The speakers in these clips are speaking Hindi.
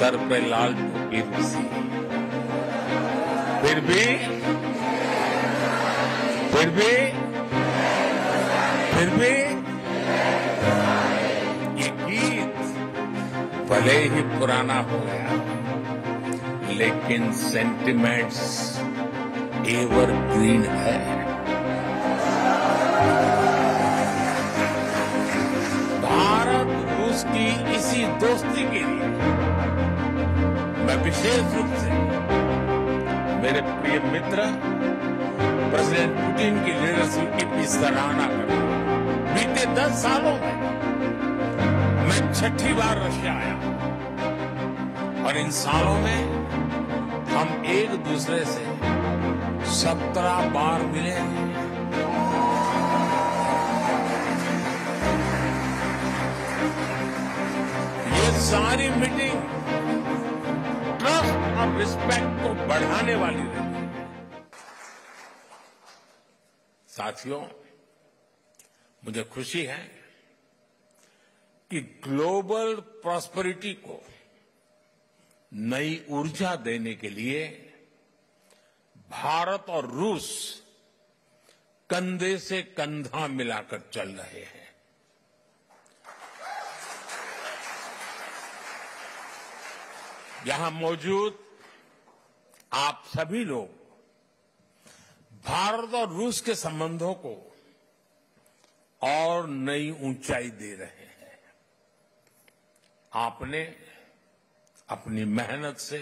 सर पे लाल टोपी रूसी, फिर भी ये गीत भले ही पुराना हो गया, लेकिन सेंटिमेंट्स एवरग्रीन है। भारत रूस की इसी दोस्ती के लिए मैं विशेष रूप से मेरे प्रिय मित्र प्रेसिडेंट पुतिन की लीडरशिप की सराहना करता हूं। बीते 10 सालों में मैं 6ठी बार रशिया आया और इन सालों में हम एक दूसरे से 17 बार मिले हैं। ये सारी मीटिंग ट्रस्ट और रिस्पेक्ट को बढ़ाने वाली रही। साथियों, मुझे खुशी है कि ग्लोबल प्रॉस्पेरिटी को नई ऊर्जा देने के लिए भारत और रूस कंधे से कंधा मिलाकर चल रहे हैं। यहां मौजूद आप सभी लोग भारत और रूस के संबंधों को और नई ऊंचाई दे रहे हैं। आपने अपनी मेहनत से,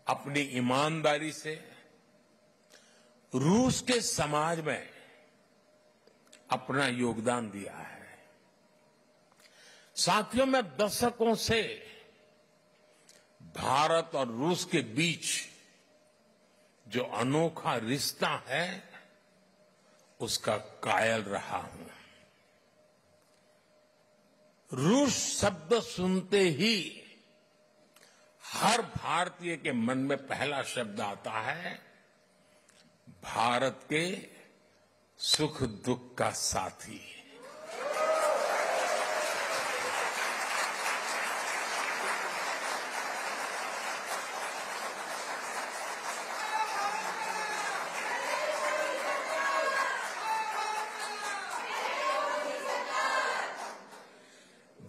अपनी ईमानदारी से रूस के समाज में अपना योगदान दिया है। साथियों, मैं दशकों से भारत और रूस के बीच जो अनोखा रिश्ता है उसका कायल रहा हूं। रूस शब्द सुनते ही हर भारतीय के मन में पहला शब्द आता है भारत के सुख दुख का साथी।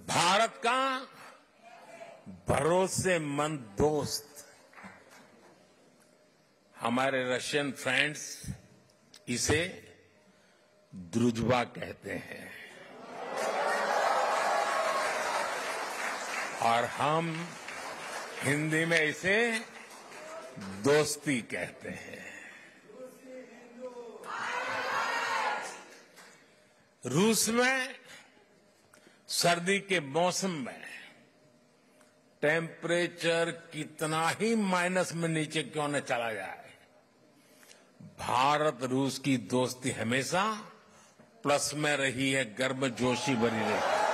भारत का भरोसेमंद दोस्त, हमारे रशियन फ्रेंड्स इसे द्रुजबा कहते हैं और हम हिंदी में इसे दोस्ती कहते हैं। रूस में सर्दी के मौसम में टेम्परेचर कितना ही माइनस में नीचे क्यों न चला जाए, भारत रूस की दोस्ती हमेशा प्लस में रही है, गर्मजोशी भरी रही है।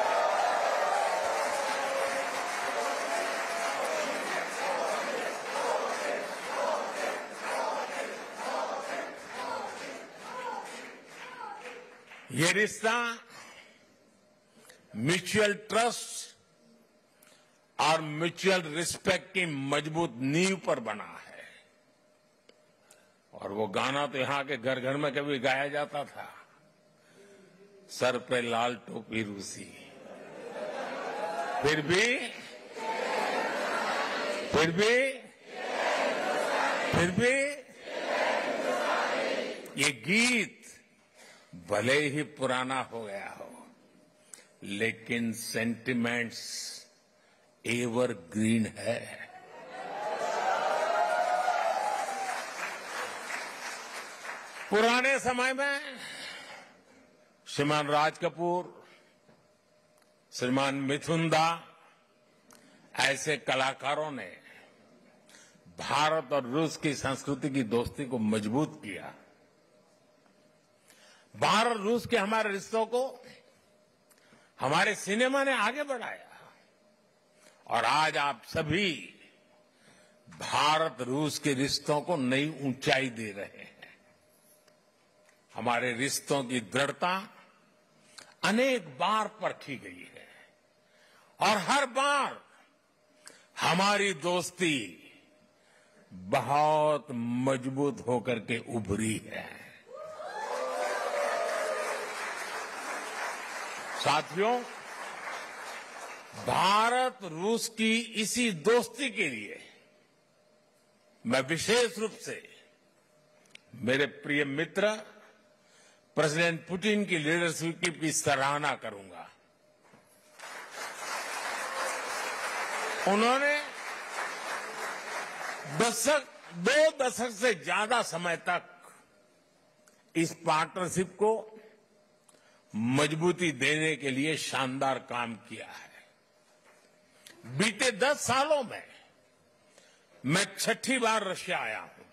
ये रिश्ता म्यूचुअल ट्रस्ट और म्यूचुअल रिस्पेक्ट की मजबूत नींव पर बना है। और वो गाना तो यहां के घर घर में कभी गाया जाता था, सर पे लाल टोपी रूसी, फिर भी ये गीत भले ही पुराना हो गया हो, लेकिन सेंटिमेंट्स एवरग्रीन है। पुराने समय में श्रीमान राज कपूर, श्रीमान मिथुन दा ऐसे कलाकारों ने भारत और रूस की संस्कृति की दोस्ती को मजबूत किया। भारत रूस के हमारे रिश्तों को हमारे सिनेमा ने आगे बढ़ाया और आज आप सभी भारत रूस के रिश्तों को नई ऊंचाई दे रहे हैं। हमारे रिश्तों की दृढ़ता अनेक बार परखी गई है और हर बार हमारी दोस्ती बहुत मजबूत होकर के उभरी है। साथियों, भारत रूस की इसी दोस्ती के लिए मैं विशेष रूप से मेरे प्रिय मित्र प्रेसिडेंट पुतिन की लीडरशिप की सराहना करूंगा। उन्होंने दो दशक से ज्यादा समय तक इस पार्टनरशिप को मजबूती देने के लिए शानदार काम किया है। बीते 10 सालों में मैं 6ठी बार रशिया आया हूं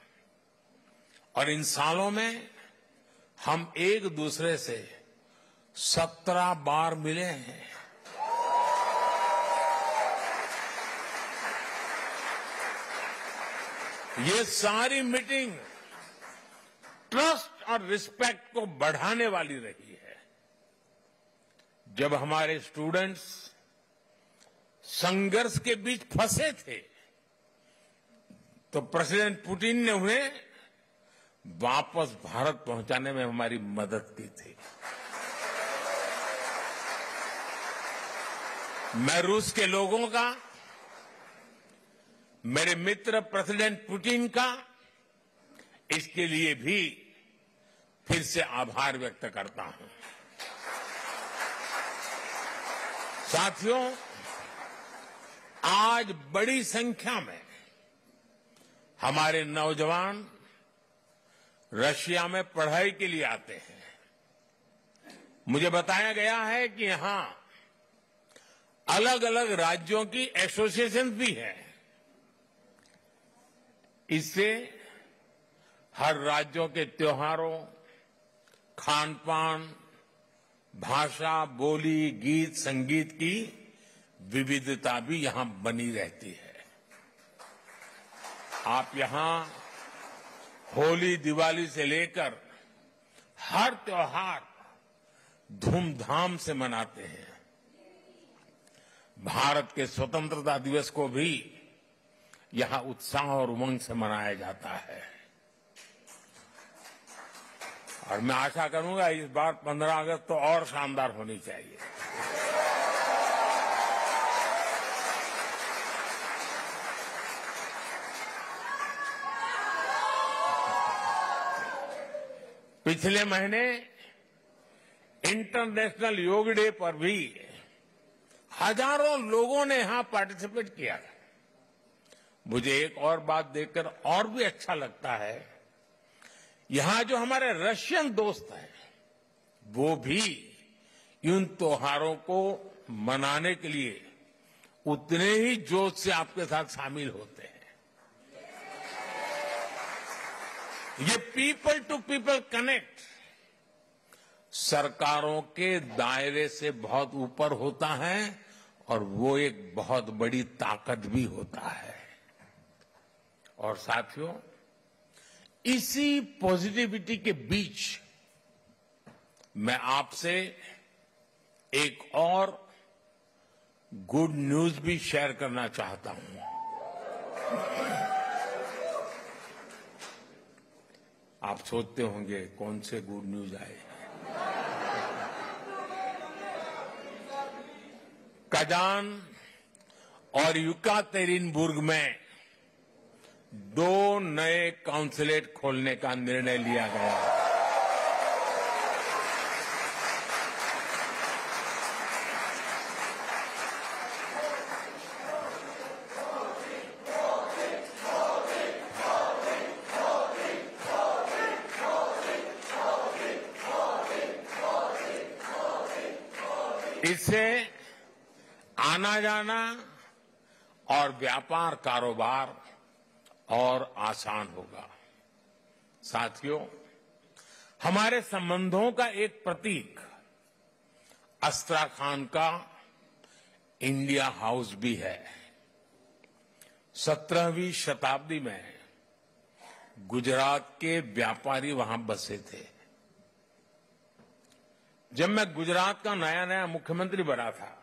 और इन सालों में हम एक दूसरे से 17 बार मिले हैं। ये सारी मीटिंग ट्रस्ट और रिस्पेक्ट को बढ़ाने वाली रही है। जब हमारे स्टूडेंट्स संघर्ष के बीच फंसे थे तो प्रेसिडेंट पुतिन ने उन्हें वापस भारत पहुंचाने में हमारी मदद की थी। मैं रूस के लोगों का, मेरे मित्र प्रेसिडेंट पुतिन का इसके लिए भी फिर से आभार व्यक्त करता हूं। साथियों, आज बड़ी संख्या में हमारे नौजवान रशिया में पढ़ाई के लिए आते हैं। मुझे बताया गया है कि यहां अलग अलग राज्यों की एसोसिएशन भी है। इससे हर राज्यों के त्योहारों, खान पान, भाषा, बोली, गीत, संगीत की विविधता भी यहां बनी रहती है। आप यहां होली, दिवाली से लेकर हर त्योहार धूमधाम से मनाते हैं। भारत के स्वतंत्रता दिवस को भी यहां उत्साह और उमंग से मनाया जाता है और मैं आशा करूंगा इस बार 15 अगस्त तो और शानदार होनी चाहिए। पिछले महीने इंटरनेशनल योग डे पर भी हजारों लोगों ने यहां पार्टिसिपेट किया। मुझे एक और बात देखकर और भी अच्छा लगता है, यहां जो हमारे रशियन दोस्त हैं वो भी इन त्योहारों को मनाने के लिए उतने ही जोश से आपके साथ शामिल होते हैं। ये पीपल टू पीपल कनेक्ट सरकारों के दायरे से बहुत ऊपर होता है और वो एक बहुत बड़ी ताकत भी होता है। और साथियों, इसी पॉजिटिविटी के बीच मैं आपसे एक और गुड न्यूज भी शेयर करना चाहता हूं। आप सोचते होंगे कौन से गुड न्यूज आए। कजान और युकातेरिनबुर्ग में 2 नए काउंसलेट खोलने का निर्णय लिया गया। इससे आना जाना और व्यापार कारोबार और आसान होगा। साथियों, हमारे संबंधों का एक प्रतीक अस्त्राखान का इंडिया हाउस भी है। 17वीं शताब्दी में गुजरात के व्यापारी वहां बसे थे। जब मैं गुजरात का नया नया मुख्यमंत्री बना था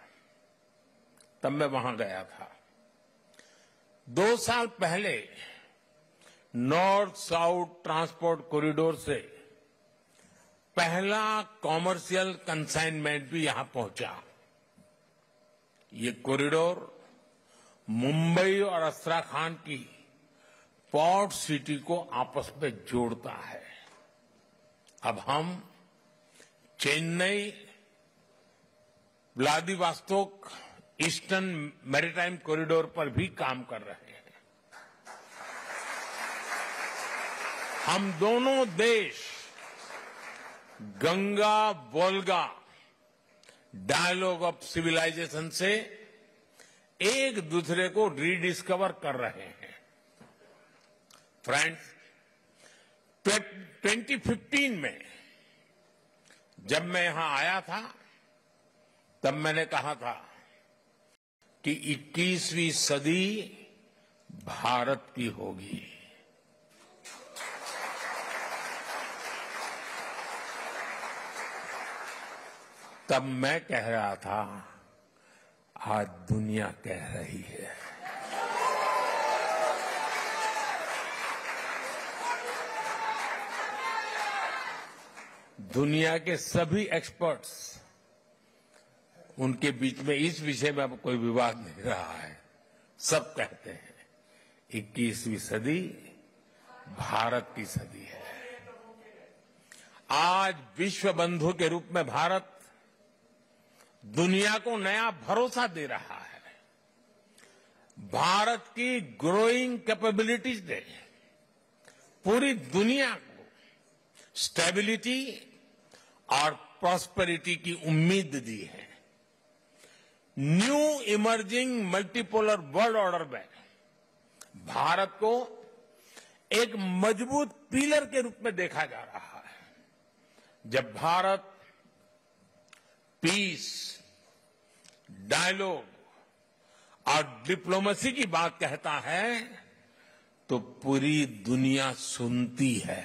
तब मैं वहां गया था। 2 साल पहले नॉर्थ साउथ ट्रांसपोर्ट कॉरिडोर से पहला कॉमर्शियल कंसाइनमेंट भी यहां पहुंचा। ये कॉरिडोर मुंबई और अस्त्राखान की पोर्ट सिटी को आपस में जोड़ता है। अब हम Chennai Vladivostok eastern maritime corridor पर भी काम कर रहे हैं। हम दोनों देश Ganga Volga dialogue of civilisation से एक दूसरे को रीडिस्कवर कर रहे हैं। फ्रेंड्स, 2015 में जब मैं यहां आया था तब मैंने कहा था कि 21वीं सदी भारत की होगी। तब मैं कह रहा था, आज दुनिया कह रही है। दुनिया के सभी एक्सपर्ट्स, उनके बीच में इस विषय में अब कोई विवाद नहीं रहा है। सब कहते हैं 21वीं सदी भारत की सदी है। आज विश्व बंधु के रूप में भारत दुनिया को नया भरोसा दे रहा है। भारत की ग्रोइंग कैपेबिलिटीज ने पूरी दुनिया को स्टेबिलिटी और प्रॉस्पेरिटी की उम्मीद दी है। New emerging multipolar world order में भारत को एक मजबूत पिलर के रूप में देखा जा रहा है। जब भारत पीस, डायलॉग और डिप्लोमेसी की बात कहता है तो पूरी दुनिया सुनती है।